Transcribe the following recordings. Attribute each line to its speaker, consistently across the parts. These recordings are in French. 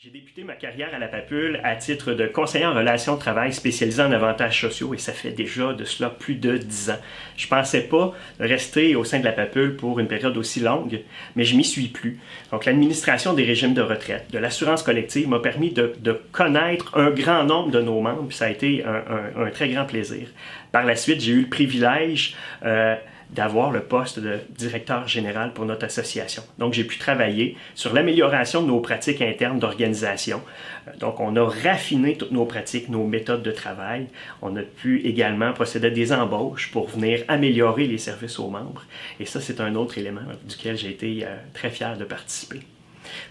Speaker 1: J'ai débuté ma carrière à la PAPUL à titre de conseiller en relations de travail spécialisé en avantages sociaux et ça fait déjà de cela plus de 10 ans. Je pensais pas rester au sein de la PAPUL pour une période aussi longue, mais je m'y suis plus. Donc l'administration des régimes de retraite, de l'assurance collective m'a permis de connaître un grand nombre de nos membres, puis ça a été un très grand plaisir. Par la suite, j'ai eu le privilège d'avoir le poste de directeur général pour notre association. Donc, j'ai pu travailler sur l'amélioration de nos pratiques internes d'organisation. Donc, on a raffiné toutes nos pratiques, nos méthodes de travail. On a pu également procéder à des embauches pour venir améliorer les services aux membres. Et ça, c'est un autre élément duquel j'ai été très fier de participer.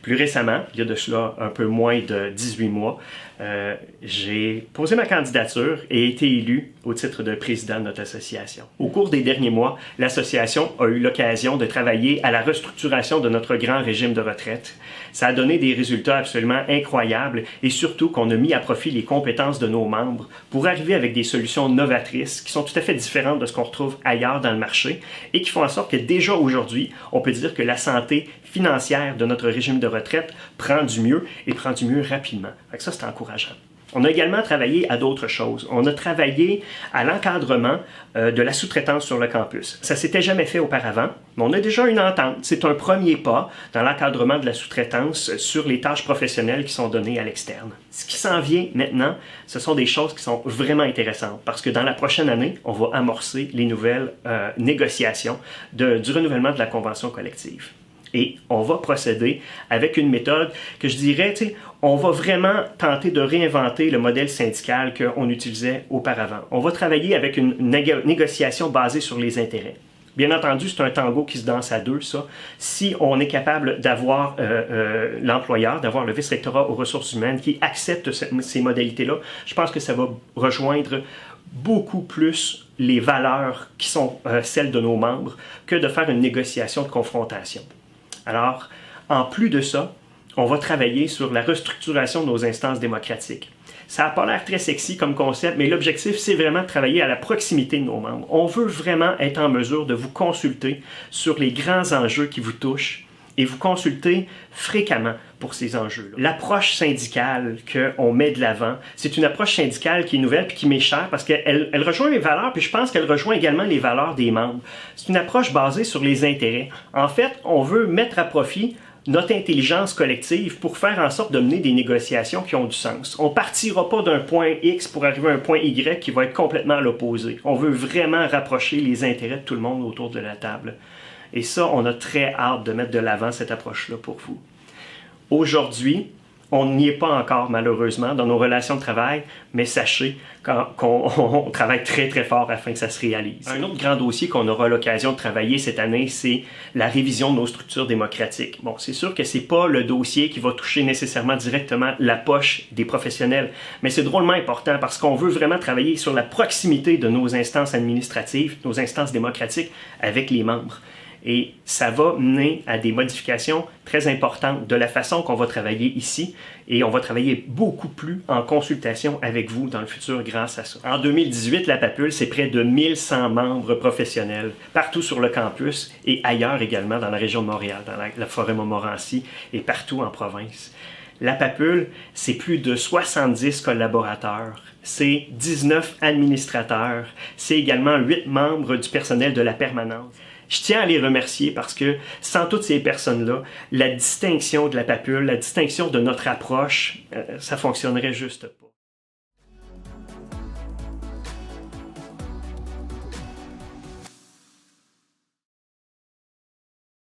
Speaker 1: Plus récemment, il y a de cela un peu moins de 18 mois, j'ai posé ma candidature et été élu au titre de président de notre association. Au cours des derniers mois, l'association a eu l'occasion de travailler à la restructuration de notre grand régime de retraite. Ça a donné des résultats absolument incroyables et surtout qu'on a mis à profit les compétences de nos membres pour arriver avec des solutions novatrices qui sont tout à fait différentes de ce qu'on retrouve ailleurs dans le marché et qui font en sorte que déjà aujourd'hui, on peut dire que la santé financière de notre régime de retraite prend du mieux et prend du mieux rapidement. Fait que ça, c'est encourageant. On a également travaillé à d'autres choses. On a travaillé à l'encadrement de la sous-traitance sur le campus. Ça ne s'était jamais fait auparavant, mais on a déjà une entente. C'est un premier pas dans l'encadrement de la sous-traitance sur les tâches professionnelles qui sont données à l'externe. Ce qui s'en vient maintenant, ce sont des choses qui sont vraiment intéressantes parce que dans la prochaine année, on va amorcer les nouvelles négociations du renouvellement de la convention collective. Et on va procéder avec une méthode que je dirais, on va vraiment tenter de réinventer le modèle syndical qu'on utilisait auparavant. On va travailler avec une négociation basée sur les intérêts. Bien entendu, c'est un tango qui se danse à deux, ça. Si on est capable d'avoir l'employeur, d'avoir le vice-rectorat aux ressources humaines qui accepte ces modalités-là, je pense que ça va rejoindre beaucoup plus les valeurs qui sont celles de nos membres que de faire une négociation de confrontation. Alors, en plus de ça, on va travailler sur la restructuration de nos instances démocratiques. Ça n'a pas l'air très sexy comme concept, mais l'objectif, c'est vraiment de travailler à la proximité de nos membres. On veut vraiment être en mesure de vous consulter sur les grands enjeux qui vous touchent et vous consulter fréquemment pour ces enjeux-là. L'approche syndicale qu'on met de l'avant, c'est une approche syndicale qui est nouvelle et qui m'est chère parce qu'elle rejoint mes valeurs, puis je pense qu'elle rejoint également les valeurs des membres. C'est une approche basée sur les intérêts. En fait, on veut mettre à profit notre intelligence collective pour faire en sorte de mener des négociations qui ont du sens. On ne partira pas d'un point X pour arriver à un point Y qui va être complètement à l'opposé. On veut vraiment rapprocher les intérêts de tout le monde autour de la table. Et ça, on a très hâte de mettre de l'avant cette approche-là pour vous. Aujourd'hui, on n'y est pas encore, malheureusement, dans nos relations de travail, mais sachez qu'on travaille très, très fort afin que ça se réalise. Un autre grand dossier qu'on aura l'occasion de travailler cette année, c'est la révision de nos structures démocratiques. Bon, c'est sûr que c'est pas le dossier qui va toucher nécessairement directement la poche des professionnels, mais c'est drôlement important parce qu'on veut vraiment travailler sur la proximité de nos instances administratives, nos instances démocratiques avec les membres. Et ça va mener à des modifications très importantes de la façon qu'on va travailler ici et on va travailler beaucoup plus en consultation avec vous dans le futur grâce à ça. En 2018, la PAPUL, c'est près de 1100 membres professionnels partout sur le campus et ailleurs également dans la région de Montréal, dans la forêt Montmorency et partout en province. La PAPUL, c'est plus de 70 collaborateurs, c'est 19 administrateurs, c'est également 8 membres du personnel de la permanence. Je tiens à les remercier parce que sans toutes ces personnes-là, la distinction de la PAPUL, la distinction de notre approche, ça fonctionnerait juste pas.